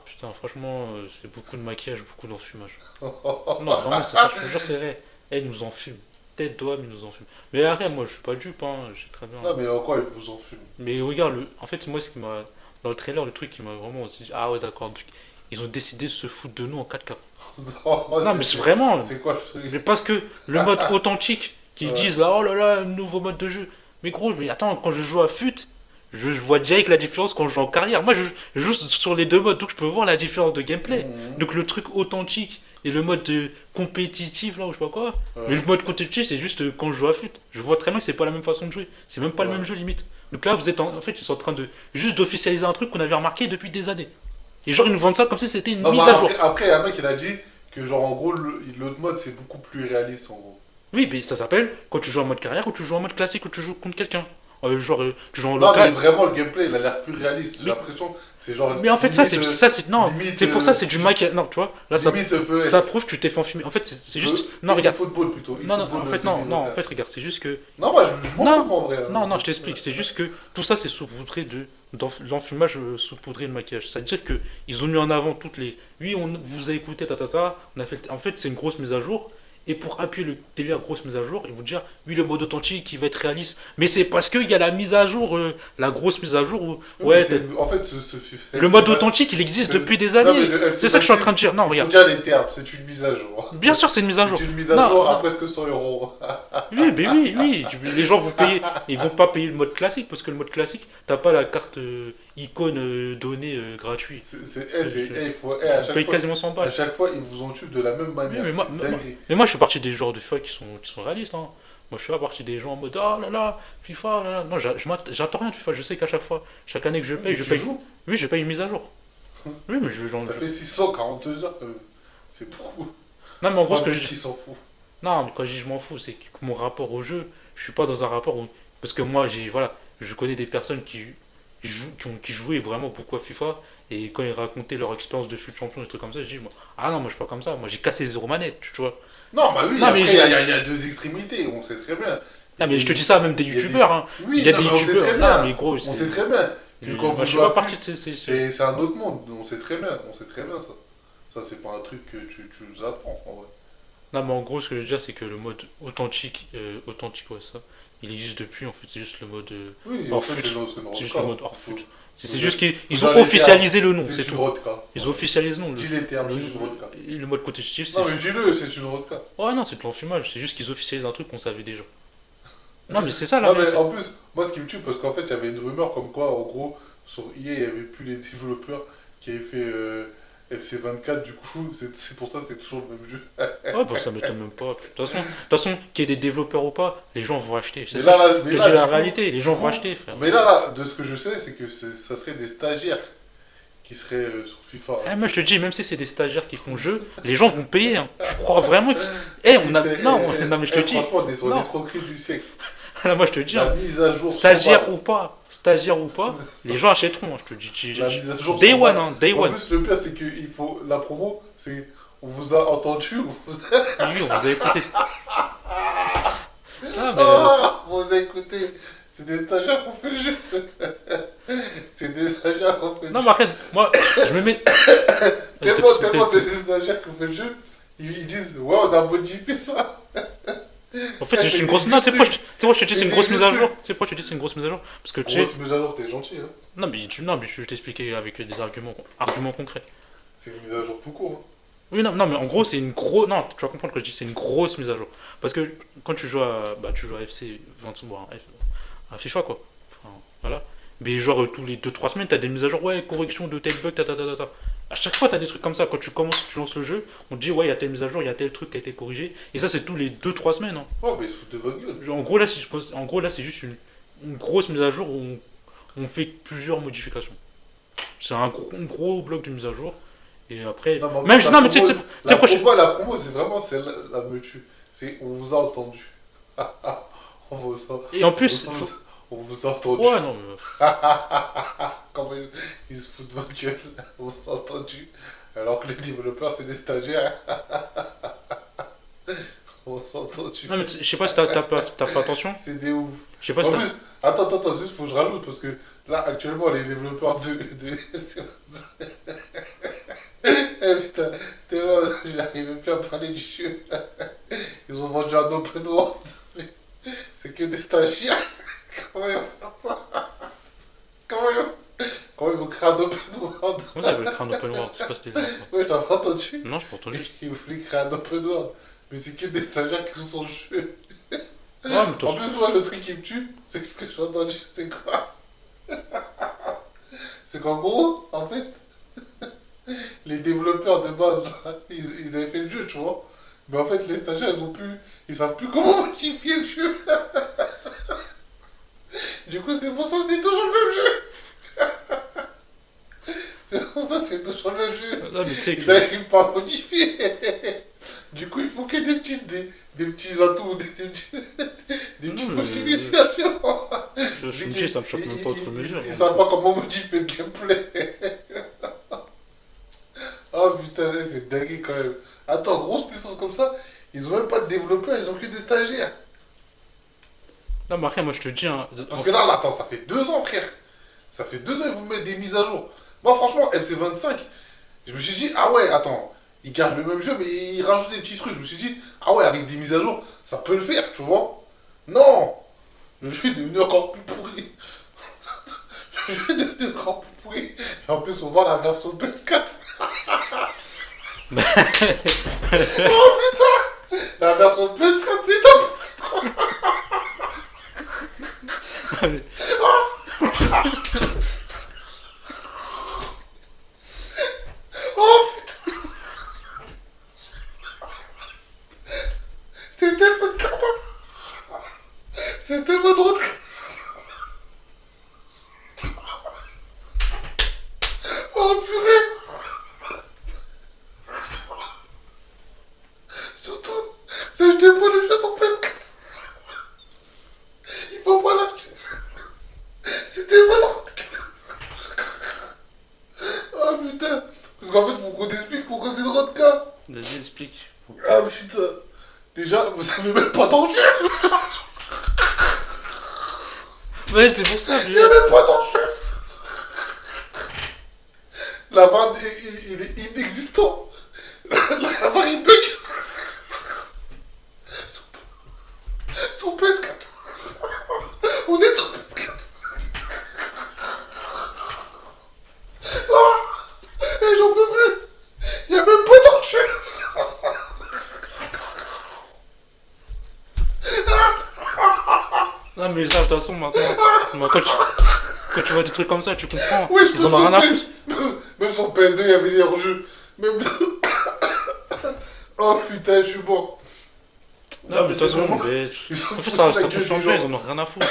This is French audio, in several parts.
putain, franchement, c'est beaucoup de maquillage, beaucoup d'enfumage. Non, vraiment, c'est ça, je te jure, c'est vrai. Elle nous enfume. Tête d'homme, ils nous enfument. Mais arrête, moi, je suis pas dupe, hein, je sais très bien. Non, mais en quoi ils vous en fument? Mais regarde, en fait, moi, ce qui m'a. Dans le trailer, le truc qui m'a vraiment dit, ah ouais, d'accord, ils ont décidé de se foutre de nous en 4K. Non, Non, mais c'est vraiment. c'est quoi le truc? Mais parce que le mode authentique, qu'ils Ouais. disent là, oh là là, un nouveau mode de jeu. Mais gros, mais attends, quand je joue à FUT, je vois direct la différence quand je joue en carrière. Moi, je joue sur les deux modes, donc je peux voir la différence de gameplay. Mhm. Donc le truc authentique et le mode compétitif, là, ou je sais pas quoi. Mais Ouais. le mode compétitif, c'est juste quand je joue à FUT. Je vois très bien que c'est pas la même façon de jouer. C'est même pas le Ouais. même jeu, limite. Donc là, vous êtes en fait, ils sont en train de juste d'officialiser un truc qu'on avait remarqué depuis des années. Et genre, ils nous vendent ça comme si c'était une Non, mais mise à jour. après, un mec il a dit que, genre, en gros, l'autre mode c'est beaucoup plus réaliste en gros. Oui, mais ça s'appelle quand tu joues en mode carrière ou tu joues en mode classique ou tu joues contre quelqu'un. Genre, tu joues en Non, mais local. vraiment, le gameplay il a l'air plus réaliste. J'ai Mais, l'impression, c'est genre. mais en fait, ça, Limite, non, limite, c'est pour ça, c'est du maquillage. Non, tu vois, là, limite ça EPS. prouve que tu t'es fait enfumer. En fait, c'est juste. Non, regarde. Football plutôt. Non, non, en Football fait, non, non, en 2021. fait, regarde, c'est juste que. Non, moi je m'en fous, Non, moi, en vrai, hein. non, non, je t'explique. C'est juste que tout ça, c'est saupoudré l'enfumage saupoudré de maquillage. C'est-à-dire que ils ont mis en avant toutes les. Oui, on vous a écouté, on a fait. En fait, c'est une grosse mise à jour. Et pour appuyer le délire grosse mise à jour, ils vont dire oui, le mode authentique, il va être réaliste. Mais c'est parce qu'il y a la mise à jour, la grosse mise à jour où. Oui, mais Ouais, en fait, le mode authentique, il existe depuis des Non, mais années. le C'est ça que je suis en train de dire. Non, il faut regarde. dire les termes, c'est une mise à jour. Bien sûr, c'est une mise à jour. C'est une mise à Non, jour à non. presque 100 euros. Oui, mais oui, oui. Les gens vont payer. Ils vont pas payer le mode classique parce que le mode classique, t'as pas la carte icône donnée gratuite. Il faut, à Tu chaque payes fois, quasiment 100 balles. ils vous ont tué de la même Oui, manière. mais C'est une dinguerie. je fais partie des joueurs de FIFA qui sont réalistes. Hein. Moi, je fais pas partie des gens en mode oh là là, FIFA, là là. Non, j'attends rien de FIFA. Je sais qu'à chaque fois, chaque année que je paye, Mais je tu paye. joues, Oui, je paye une mise à jour. Oui, mais t'as fait 642 heures, c'est beaucoup. Non, mais en gros, ce Enfin, que lui je qui s'en fout. Non, mais quand je dis je m'en fous, c'est que mon rapport au jeu, je suis pas dans un rapport où. Parce que moi, voilà, je connais des personnes qui jouaient vraiment beaucoup à FIFA, et quand ils racontaient leur expérience de fut champion, des trucs comme ça, je dis, moi, ah non, moi je suis pas comme ça, moi j'ai cassé zéro manette, tu vois. Non, bah oui, Non, après, mais il y a deux extrémités, on sait très bien. ah, mais je te dis ça même des Il y a youtubeurs, hein. Il Oui, y a non, des mais on sait youtubeurs, très non, bien. mais gros, On sait très bien que quand moi, vous je suis jouez pas à partie FUT, de c'est un autre monde. On sait très bien, ça. Ça, c'est pas un truc que tu nous apprends, en vrai. Non, mais en gros, ce que je veux dire, c'est que le mode authentique, ouais, ça, il existe depuis, en fait, c'est juste le mode Oui, en hors fait, fut. c'est C'est juste notre le cas. mode hors fut. C'est faut- juste qu'ils faut ont dire les officialisé le nom, C'est c'est une tout. rodka. Ils ont officialisé le nom. Dis les termes, c'est une rodka. Le mode compétitif, c'est Non, mais juste. dis-le, c'est une rodka. Ouais, non, c'est de l'enfumage. C'est juste qu'ils officialisent un truc qu'on savait déjà. Non, mais c'est ça, là. Non, mais en plus, moi, ce qui me tue, parce qu'en fait, il y avait une rumeur comme quoi, en gros, sur EA, il n'y avait plus les développeurs qui avaient fait FC24, du coup, c'est pour ça que c'est toujours le même jeu. Ouais, bah ça m'étonne même pas. De toute façon, qu'il y ait des développeurs ou pas, les gens vont acheter. C'est Mais ça, là, je te dis la réalité. Les gens vont acheter, frère. Mais là, de ce que je sais, c'est que ça serait des stagiaires qui seraient sur FIFA. Eh, moi, je te dis, même si c'est des stagiaires qui font le jeu, les gens vont payer. Hein. Je crois vraiment que. Eh, on a. Non, non, mais je te dis. Franchement, on est sur Non. l'escroquerie du siècle. Moi, je te dis. La Hein, mise à jour. stagiaire sur ou pas, les gens achèteront. Hein, je te dis. La mise à jour. Day sur one, balle. hein, day En one. plus, le pire, c'est que la promo, c'est on vous a entendu, Oui, on vous a écouté. Ah, mais. on vous a écouté. C'est des stagiaires qui ont fait le jeu. C'est des stagiaires qui ont fait le Non, jeu. mais arrête, moi, je me mets. Tellement c'est des stagiaires qui ont fait le jeu, ils disent ouais, on a modifié ça. En fait, c'est juste une grosse. Non, tu sais pourquoi je te dis c'est une grosse mise à jour? Tu sais pourquoi je te dis c'est une grosse mise à jour? Parce que tu sais. Grosse mise à jour, t'es gentil, hein. Non, mais je vais t'expliquer avec des arguments concrets. C'est une mise à jour tout court. Hein. Oui, non, non, mais en gros, c'est une grosse. Non, tu vas comprendre que je dis c'est une grosse mise à jour. Parce que quand tu joues à FC 20, bon, à FIFA, quoi. Enfin, voilà. Mais genre, tous les 2-3 semaines, t'as des mises à jour, ouais, correction de tel bug, ta. À chaque fois, t'as des trucs comme ça. Quand tu lances le jeu, on te dit, ouais, il y a telle mise à jour, il y a tel truc qui a été corrigé. Et ça, c'est tous les 2-3 semaines. Hein. Oh, mais ils se foutent de votre gueule. En gros, là, c'est juste une grosse mise à jour où on fait plusieurs modifications. C'est un gros bloc de mise à jour. Et après. Non, Même, non, mais tu sais, la promo, c'est vraiment celle la me tue. C'est on vous a entendu. On vous a, et en plus. on vous a entendu. Ouais, non, mais. Comment ils se foutent de votre gueule. On vous a entendu. Alors que les développeurs, c'est des stagiaires. On vous a entendu. Non, mais je sais pas si t'as fait attention. C'est des ouf. Je sais pas si En t'as. plus, attends, juste faut que je rajoute parce que là, actuellement, les développeurs de putain, t'es là, j'arrive plus à parler du jeu. Ils ont vendu un open world. C'est que des stagiaires. Comment ils vont faire ça? Comment ils vont, comment ils vont créer un open world? Comment ça veut créer un open world? C'est quoi cette idée? Ouais, t'as pas entendu? Non, je peux entendu. Ils voulaient créer un open world. Mais c'est que des stagiaires qui sont sur le jeu. Ouais, mais toi, En plus, moi, le truc qui me tue, c'est que ce que j'ai entendu, c'était quoi? C'est qu'en gros, en fait, les développeurs de base, ils avaient fait le jeu, tu vois. Mais en fait, les stagiaires, ils savent plus comment modifier le jeu. Du coup, c'est pour ça que c'est toujours le même jeu. C'est pour ça que c'est toujours le même jeu. non, mais tu sais Ils que. n'arrivent pas à modifier. Du coup, il faut qu'il y ait des petits atouts, des petites Non, modifications. Je me dis, ça me choque même pas autre mesure. Ils savent pas comment modifier le gameplay. Oh putain, c'est dingue quand même. Attends, grosse licence comme ça, ils ont même pas de développeurs, ils ont que des stagiaires. Non, mais après, moi, je te dis, hein, Parce que là, attends, ça fait 2 ans, frère. Ça fait 2 ans et vous mettez des mises à jour. Moi, franchement, FC25, je me suis dit, ah ouais, attends, ils gardent le même jeu, mais ils rajoutent des petits trucs. Je me suis dit, ah ouais, avec des mises à jour, ça peut le faire, tu vois. Non, le jeu est devenu encore plus pourri. Le jeu est devenu encore plus pourri. Et en plus, on voit la version PS4. Oh putain, la version PS4, c'est top. Oh putain, c'est tellement drôle. C'est tellement drôle. Oh purée. Surtout, l'achetez pas le jeu sur PS4. Il faut pas l'acheter. C'était pas drôle. Oh putain. Parce qu'en fait, faut qu'on t'explique pourquoi c'est drôle de cas. vas-y, explique. Ah putain. Déjà, vous avez même pas d'enjeu. Ouais, c'est pour ça, Il n'y a même pas d'enjeu. La vanne, il est inexistant. La vanne, il bug. Sur PS4. On est sur PS4. Ah, et j'en peux plus. Il n'y a même pas d'enjeu. Non, mais ça, de toute façon, maintenant, moi, quand tu vois des trucs comme ça, tu comprends. Ouais, Ils en ont rien à foutre. Même sur PS2, il y avait des rejeux. Même... Oh putain, je suis mort. Non, mais de c'est toute façon, vraiment- mais... Ils ont en fait, foutu ça la peut gueule des changer, gens. ils en ont rien à foutre.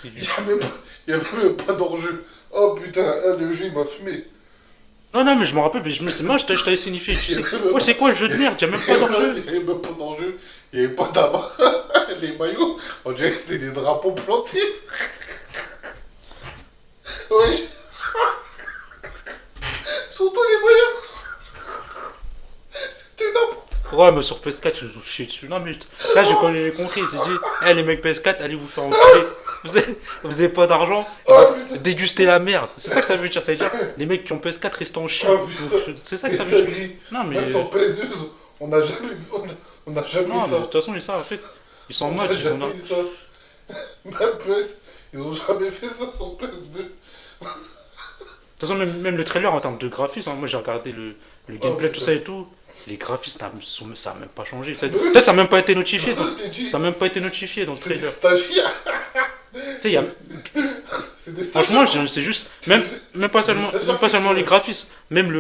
Il y avait même pas d'enjeu. Oh putain, le jeu il m'a fumé. Non, non, mais je me rappelle, mais c'est moi, je t'avais signifié. Tu sais, ouais, c'est quoi le jeu de merde? Il n'y a même pas d'enjeu. Il y avait même pas d'enjeu. Il y avait pas d'avare. Les maillots, on dirait que c'était des drapeaux plantés. Ouais. Surtout les maillots. C'était n'importe Ouais, mais sur PS4, ils nous ont chié dessus. Non, mais là, j'ai compris. J'ai dit, eh, les mecs PS4, allez vous faire enculer. Vous avez pas d'argent, Oh putain. dégustez la merde. C'est ça que ça veut dire. Ça veut dire, les mecs qui ont PS4 restent en chien. Oh, putain. C'est ça que C'est ça veut dire. dingue. Non, mais. Même sur PS2, on n'a jamais, on n'a jamais Non, eu mais ça. de toute façon, ils savent, en fait. Ils sont en On mode, n'a ils ont jamais eu ça. Même PS, ils ont jamais fait ça sur PS2. De toute façon, même le trailer en termes de graphisme, hein, moi j'ai regardé le gameplay, tout putain. ça et tout. Les graphismes, ça a même pas changé. Ça a même pas été notifié. C'est pour ça que je t'ai dit. Ça a même pas été notifié dans le C'est des trailer. stagiaires. Tu sais, il y a. C'est des stagiaires. Franchement, c'est juste. Même pas seulement les graphismes, même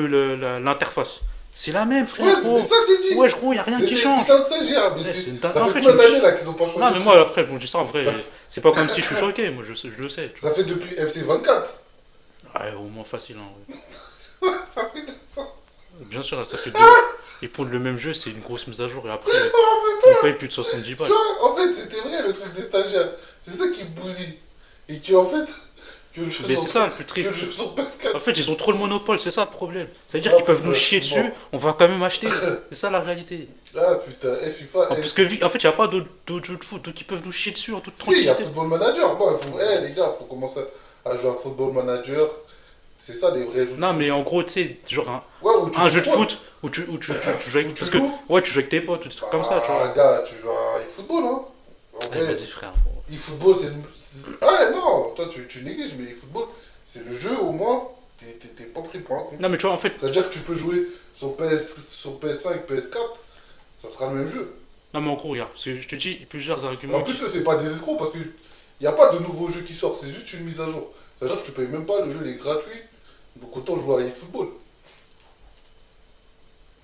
l'interface. C'est la même, frère. Ouais, Gros. c'est ça que j'ai dit. Ouais, gros, y a rien C'est qui des change. putains de stagiaires. Mais Ouais, c'est- c'est une ça dingue. En fait fait, plein je me d'années là qu'ils ont pas changé. Non, mais moi, après, bon, je dis ça en vrai. Ça- C'est pas comme si je suis choqué. Moi, je le sais. Tu Ça fait depuis FC24. vois. Ouais, au moins facile. Hein, ouais. Ça fait 2 ans. Bien sûr, ça fait deux. Ah Et pour le même jeu, c'est une grosse mise à jour. Et après, Oh on paye plus de 70 balles. putain. En fait, c'était vrai le truc des stagiaires. C'est ça qui bousille. Et qui en fait. Que le jeu Mais sur- c'est ça le plus que triste. le jeu sur PS4. En fait, ils ont trop le monopole, c'est ça le problème. C'est-à-dire Oh, qu'ils peuvent nous putain, chier bon. dessus, on va quand même acheter. C'est ça la réalité. Ah putain, FIFA. Parce que, en fait, il n'y a pas d'autres jeux de foot, donc ils peuvent nous chier dessus en toute Si, il y a tranquillité. Football Manager. Moi, les gars, faut commencer à jouer à Football Manager. C'est ça des vrais jeux de Non, foot. mais en gros, tu sais, genre Ouais, où tu un jeu de contrôles. foot où tu joues avec. Où tu Parce que, joues. ouais, tu joues avec tes potes, ou des trucs comme ça, tu Ah, vois. gars, tu joues à eFootball, hein. En Allez, vrai, vas-y, frère. eFootball, ouais, non, toi, tu négliges, mais eFootball, c'est le jeu, au moins, t'es pas pris pour un con. Non, mais tu vois, en fait. C'est-à-dire que tu peux jouer sur PS5, PS4, ça sera le même jeu. Non, mais en gros, regarde, je te dis plusieurs Et en arguments. plus, eux, c'est pas des escrocs parce qu'il n'y a pas de nouveau jeu qui sort, c'est juste une mise à jour. C'est-à-dire que tu payes même pas, le jeu il est gratuit, donc autant jouer à eFootball.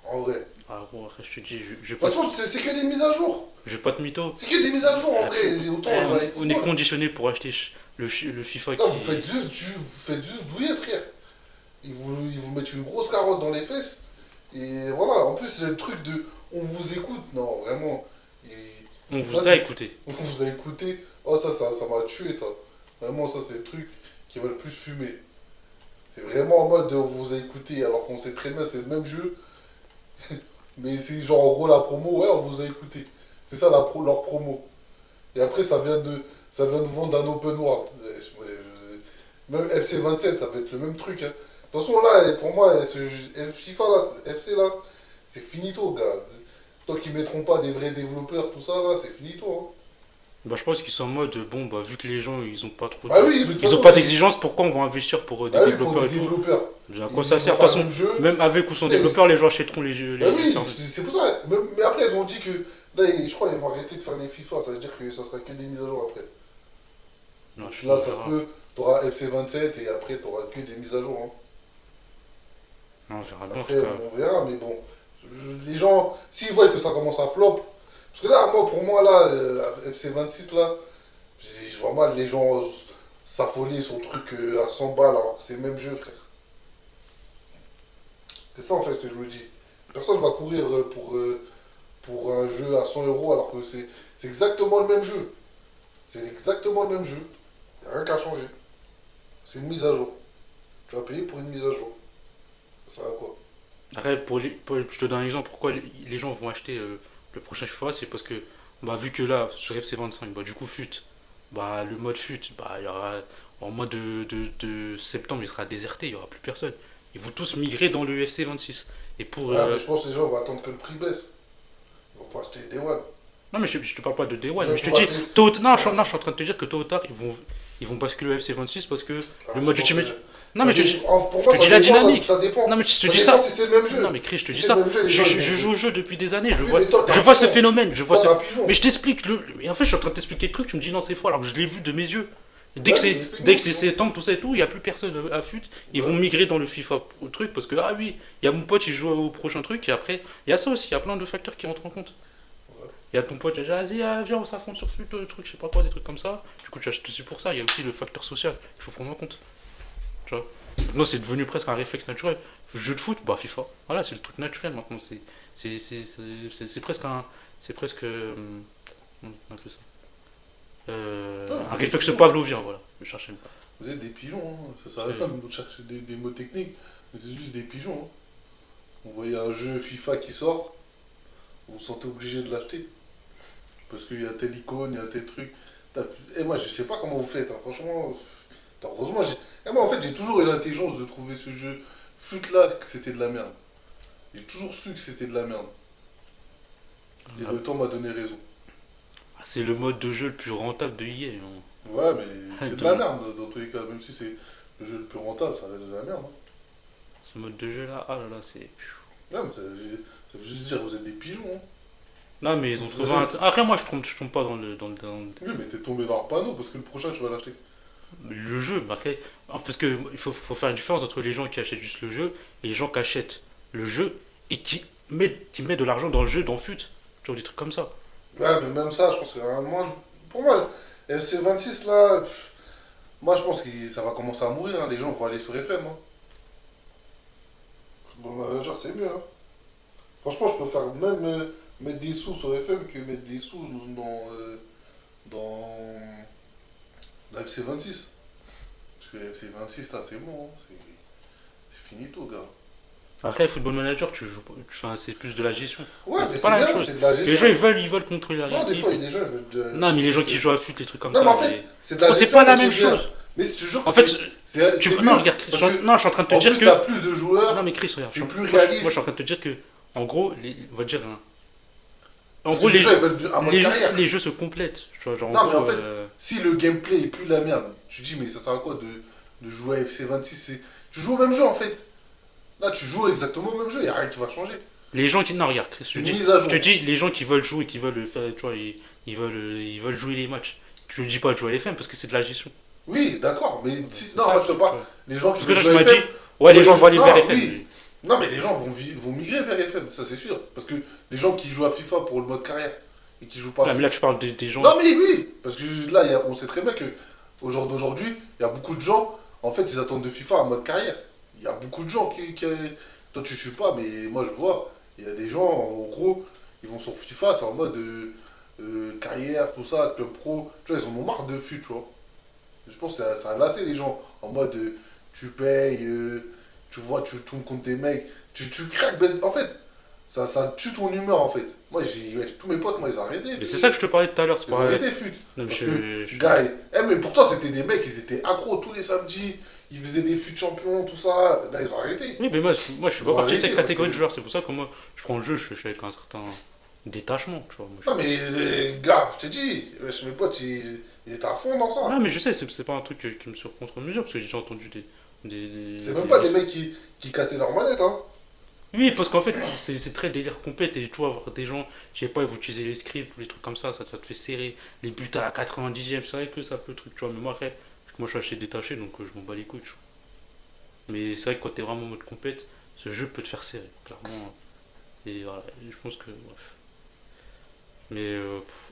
En vrai. De Ah, gros, après, je te dis, toute façon, c'est que des mises à jour. je vais pas te mytho. C'est que des mises à jour en vrai, autant jouer à On est eFootball. conditionné pour acheter le FIFA Là, qui. vous faites juste douiller, frère. Ils vous mettent une grosse carotte dans les fesses. Et voilà, en plus, c'est le truc de on vous écoute. Non, vraiment. On Là, vous a écouté. on vous a écouté. Oh, ça m'a tué, ça. Vraiment, ça, c'est le truc qui va le plus fumer. C'est vraiment en mode de on vous a écouté, alors qu'on sait très bien, c'est le même jeu. Mais c'est genre, en gros, la promo, ouais, on vous a écouté. C'est ça, leur promo. Et après, ça vient de vendre un open world. Même FC 27, ça va être le même truc. Hein. De toute façon, là, pour moi, FIFA, là, FC, là, c'est finito, gars. Tant qu'ils mettront pas des vrais développeurs, tout ça, là, c'est finito. Hein. Bah, je pense qu'ils sont en mode, bon, bah, vu que les gens, ils ont pas trop Bah oui, mais de toute ils ont façon, pas d'exigence, pourquoi on va investir pour des bah oui, pour développeurs des et tout. développeurs. À quoi Ils ça vont sert? De faire toute le façon, même jeu. même avec ou sans Mais- développeur, les gens achèteront les jeux. Bah oui, c'est pour ça. Mais après, ils ont dit que, là, je crois qu'ils vont arrêter de faire les FIFA. Ça veut dire que ça sera que des mises à jour après. Non, Donc je là, pense ça que se peut, t'auras FC 27 et après, t'auras que des mises à jour. Hein. non, on verra bien, en Après, tout cas. on verra, mais bon. Les gens, s'ils voient que ça commence à flop, parce que là, pour moi, là, FC 26, là, je vois mal les gens s'affoler sur le truc à 100 balles alors que c'est le même jeu, frère. C'est ça, en fait, que je me dis. Personne va courir pour un jeu à 100 euros alors que c'est exactement le même jeu. C'est exactement le même jeu. Il n'y a rien qu'à changer. C'est une mise à jour. Tu vas payer pour une mise à jour. Ça va quoi? Après, je te donne un exemple, pourquoi les gens vont acheter le prochain FIFA, c'est parce que, bah, vu que là, sur FC 25, bah, du coup, bah, le mode FUT, bah, il y aura, en mois de septembre, il sera déserté, il n'y aura plus personne. Ils vont tous migrer dans le FC 26. Et pour. Ouais, mais je pense que les gens vont attendre que le prix baisse. Ils vont pas acheter Day One. Non, mais je te parle pas de Day One, Genre, mais je te pour dis, acheter- non, je suis en train de te dire que tôt ou tard, ils vont basculer au FC 26 parce que Ah, le je mode pense Ultimate. que- Non, mais ça je te dé- dis. pour je moi, te ça dis la dépend, dynamique. ça dépend. Non, mais je te Ça dis dépend ça. si c'est le même jeu. Non, mais Chris, je te dis Si c'est ça. le même jeu, les gens, ils Je vont- joue au jeu depuis des années. Je Oui, vois, mais toi, t'es je un vois ce pigeon. phénomène. Je vois Toi, ce- t'es un pigeon. Mais je t'explique. Mais en fait, je suis en train de t'expliquer le truc. Tu me dis non, c'est faux alors que je l'ai vu de mes yeux. Dès que Ouais, c'est mais explique-moi, dès que c'est explique-moi. septembre, tout ça et tout, il n'y a plus personne à FUT. Ils vont migrer dans le FIFA au truc parce que, ah oui, il y a mon pote, il joue au prochain truc. Et après, il y a ça aussi. Il y a plein de facteurs qui rentrent en compte. Ouais. Il y a ton pote, il a dit, vas-y, viens, on s'affronte sur FUT, le truc, je sais pas quoi, des trucs comme ça. Du coup, tu achètes aussi pour ça. Il y a aussi le facteur social qu'il faut prendre en compte. Tu vois. Maintenant, c'est devenu presque un réflexe naturel. Jeu de foot, bah FIFA. Voilà, c'est le truc naturel maintenant. C'est presque un. C'est presque. Comment on appelle ça c'est un des réflexe pigeons. pavlovien, voilà. Je cherchais le pas. Vous êtes des pigeons, hein. Ça sert à rien de chercher des mots techniques, mais c'est juste des pigeons. Hein. Vous voyez un jeu FIFA qui sort, vous vous sentez obligé de l'acheter. Parce qu'il y a telle icône, il y a tel truc. Et moi, je sais pas comment vous faites, hein. Franchement. Heureusement, moi, en fait, j'ai toujours eu l'intelligence de trouver ce jeu FUT là que c'était de la merde. J'ai toujours su que c'était de la merde. Et Ah. le temps m'a donné raison. Ah, c'est le mode de jeu le plus rentable de EA. Ouais, mais c'est de la Attends. merde dans tous les cas. Même si c'est le jeu le plus rentable, ça reste de la merde. Hein. Ce mode de jeu là, ah là là, c'est. Ouais, mais ça veut juste dire que vous êtes des pigeons. Hein. Non, mais ils ont Vous trouvé avez- un. Après, moi, je tombe pas Oui, mais t'es tombé dans le panneau parce que le prochain, tu vas l'acheter. le jeu. Mais après, parce que faut faire une différence entre les gens qui achètent juste le jeu et les gens qui achètent le jeu et qui mettent de l'argent dans le jeu, dans FUT. Tu vois, des trucs comme ça. Ouais, mais même ça, je pense que pour moi, FC 26 là, moi je pense que ça va commencer à mourir. Hein. Les gens vont aller sur FM. Hein. Football Manager, c'est mieux. Hein. Franchement, je préfère même mettre des sous sur FM que mettre des sous dans FC 26. Parce que FC 26 là, c'est bon. Hein. C'est finito, gars. Après, Football Manager, tu joues, enfin, c'est plus de la gestion. Ouais, mais c'est c'est pas la même bien, chose. c'est de la Les gestion. gens, ils veulent contrôler la Non, des réalité. fois, il y a des gens, ils veulent Non, mais les gens qui jouent à FUT, les trucs comme Non, ça. mais en fait, mais- c'est de la Oh, c'est gestion. pas la mais même qui est bien. chose. Mais je te jure En que fait, c'est tu. mieux. Non, regarde, Chris, Parce que, non, je suis en train de te en dire plus, que. t'as plus de joueurs, Non, mais Chris, regarde, c'est plus moi, réaliste. je suis en train de te dire que, en gros, on va dire, hein, en Parce que gros, les gens, ils veulent un mode carrière. les jeux se complètent. Tu vois, genre, en Non, mais en gros, fait, si le gameplay est plus de la merde, tu te dis, mais ça sert à quoi de jouer à FC 26 Tu joues au même jeu en fait. Là, tu joues exactement au même jeu, il n'y a rien qui va changer. les gens qui. Non, regarde, Chris, C'est une mise à je te jour. dis, les gens qui veulent jouer, qui veulent faire, tu vois, ils veulent jouer les matchs. Je ne dis pas de jouer à FM parce que c'est de la gestion. Oui, d'accord, mais si, C'est non, ça, moi je te tu parle. vois. Les gens qui Parce que veulent là, tu jouer à m'as dit, FM. ouais, les gens vont aller Non, vers FM. oui. Non, mais les gens vont migrer vers FM, ça c'est sûr. Parce que les gens qui jouent à FIFA pour le mode carrière et qui jouent pas à Là, mais là, FIFA. tu parles des gens. Non, mais oui, parce que là, on sait très bien que au jour d'aujourd'hui, il y a beaucoup de gens, en fait, ils attendent de FIFA en mode carrière. Il y a beaucoup de gens qui. Toi, tu suis pas, mais moi, je vois, il y a des gens, en gros, ils vont sur FIFA, c'est en mode carrière, tout ça, club pro. Tu vois, ils en ont marre de fut, tu vois. Je pense que ça a lassé les gens, en mode tu payes, tu vois, tu tournes contre des mecs, tu craques. En fait, ça tue ton humeur, en fait. Moi, tous mes potes, moi, ils ont arrêté. Mais c'est ça que je te parlais tout à l'heure, c'est Ils ont pareil. arrêté fut. Non, mais Parce je- que, je- gars, mais pourtant, c'était des mecs, ils étaient accros tous les samedis, ils faisaient des fut champions, tout ça. Là, ils ont arrêté. Oui, mais moi, je suis Ils pas ont partie de arrêté cette parce catégorie que- de joueurs. C'est pour ça que moi, je prends le jeu, je suis avec un certain détachement, tu vois. Moi, Non, mais, gars, je t'ai dit, wesh, mes potes, ils étaient à fond dans ça. Non, mais je sais, c'est pas un truc qui me surprend contre mesure, parce que j'ai déjà entendu C'est même pas des mecs qui cassaient leur manette, hein. Oui, parce qu'en fait, c'est très délire complet. Et tu vois, avoir des gens, je sais pas, ils vont utiliser les scripts ou les trucs comme ça te fait serrer les buts à la 90e. C'est vrai que ça peut truc, tu vois. Mais moi, après, moi, je suis assez détaché, donc je m'en bats les couilles, tu vois. Mais c'est vrai que quand t'es vraiment en mode compète, ce jeu peut te faire serrer, clairement. Et voilà, et je pense que. Bref. Mais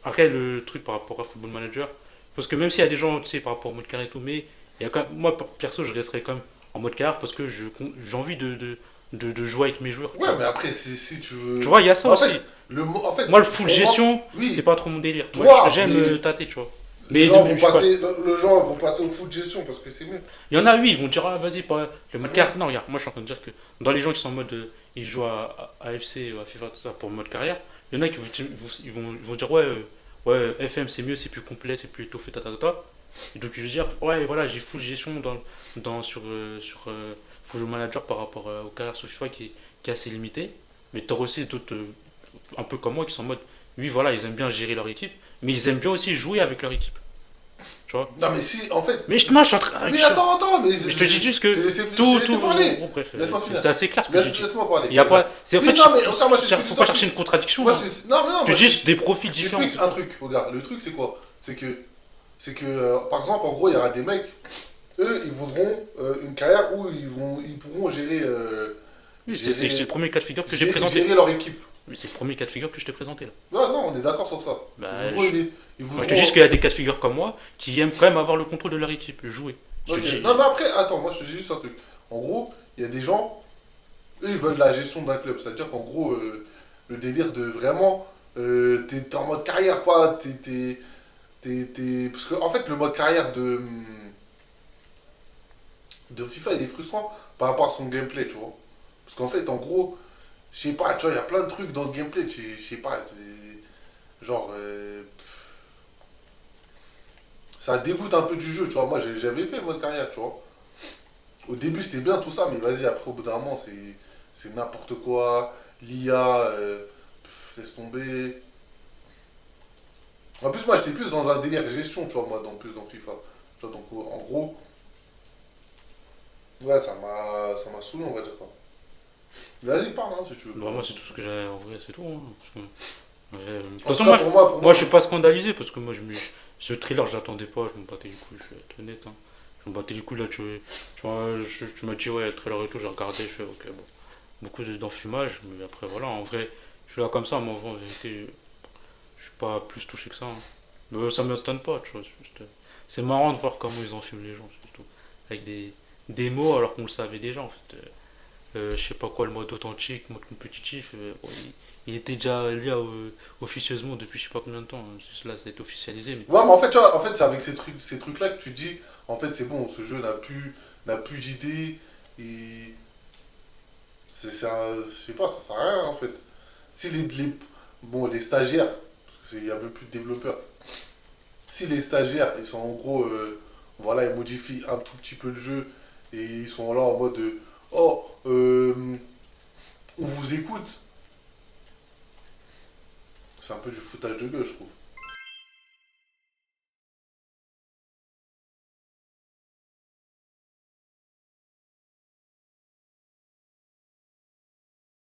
après, le truc par rapport à Football Manager, parce que même s'il y a des gens, tu sais, par rapport au mode carré et tout, mais il y a quand même, moi, perso, je resterai quand même en mode carré parce que j'ai envie de jouer avec mes joueurs. Tu Ouais, vois. mais après, si tu veux. Tu vois, il y a ça En aussi. fait, en fait, Moi, le full pour moi, gestion, oui, c'est pas trop mon délire. toi, Moi, j'aime mais tâter, tu vois. les Mais gens, je sais pas. les gens vont passer au foot gestion parce que c'est mieux. Il y en a, oui, ils vont dire, ah, vas-y, pas le C'est mode bon. carrière. Non, regarde, moi, je suis en train de dire que dans les gens qui sont en mode, ils jouent à AFC, à FIFA, tout ça, pour le mode carrière, il y en a qui ils vont dire, ouais, ouais, FM, c'est mieux, c'est plus complet, c'est plus étoffé, ta. Et donc, je veux dire, ouais, voilà, j'ai full gestion sur Football Manager par rapport aux carrières sur FIFA qui est assez limité. Mais t'auras aussi d'autres, un peu comme moi, qui sont en mode, oui, voilà, ils aiment bien gérer leur équipe, mais ils aiment bien aussi jouer avec leur équipe. Tu vois. Non, mais si, en fait. Mais moi, je suis en train. Mais attends, mais. Je te dis juste T'es que laissé- tout, j'ai laissé tout, parler. bon, bref, Laisse-moi finir. c'est assez clair ce que je dis. Laisse-moi parler. Il y a pas, c'est en Oui, fait, non, mais attends, moi, je t'explique faut juste pas un chercher truc. une contradiction. Moi, Hein. non, mais non, Tu moi, dis des profils différents. j'explique un truc, regarde, le truc c'est quoi? C'est que par exemple, en gros, il y aura des mecs, eux, ils voudront une carrière où ils pourront gérer, Oui, c'est le premier cas de figure que j'ai gérer, présenté. gérer leur équipe. Mais c'est le premier cas de figure que je t'ai présenté là. Non, non, on est d'accord sur ça. Bah, Ils voudront, ils moi, voudront... je te dis qu'il y a des cas de figure comme moi qui aiment quand même avoir le contrôle de leur équipe, jouer. Je te Ok. dis. Non, mais après, attends, moi je te dis juste un truc. En gros, il y a des gens, eux, ils veulent la gestion d'un club. C'est-à-dire qu'en gros, le délire de vraiment, t'es en mode carrière, pas, parce que, en fait, le mode carrière de FIFA, il est frustrant par rapport à son gameplay, tu vois. Parce qu'en fait, en gros, je sais pas, tu vois, il y a plein de trucs dans le gameplay, je sais pas, genre, ça dégoûte un peu du jeu, tu vois. Moi, j'avais fait le mode carrière, tu vois. Au début, c'était bien tout ça, mais vas-y, après, au bout d'un moment, c'est n'importe quoi. L'IA, laisse tomber. En plus, moi, j'étais plus dans un délire gestion, tu vois, moi, plus dans FIFA. Tu vois, donc, en gros, ouais, ça m'a saoulé, on va dire ça. Vas-y, parle, hein, si tu veux. Bah, moi, c'est tout ce que j'ai en vrai, c'est tout. Hein, parce que, de toute En façon, tout cas, pour moi, moi, je suis pas scandalisé parce que moi, ce thriller, je l'attendais pas, je m'en battais les couilles, je vais être honnête. Hein. Je me battais les couilles là, tu vois, tu m'as dit, ouais, le trailer et tout, j'ai regardé, je fais, ok, bon. Beaucoup d'enfumage, mais après, voilà, en vrai, je suis là comme ça, mais en vrai, en vérité, je suis pas plus touché que ça. Hein. Mais ça m'étonne pas, tu vois. C'est marrant de voir comment ils enfument les gens, surtout. Avec des mots alors qu'on le savait déjà, en fait. Je sais pas quoi, le mode authentique, mode compétitif, bon, il était déjà lié officieusement depuis je sais pas combien de temps. Hein. Là, ça a été officialisé, mais. ouais, mais en fait, tu vois, en fait, c'est avec ces trucs-là que tu dis, en fait, c'est bon, ce jeu n'a plus d'idée, et je sais pas, ça sert à rien, en fait. Si bon, les stagiaires, parce qu'il y a même plus de développeurs, si les stagiaires, ils sont en gros voilà, ils modifient un tout petit peu le jeu et ils sont là en mode oh, on vous écoute. C'est un peu du foutage de gueule, je trouve.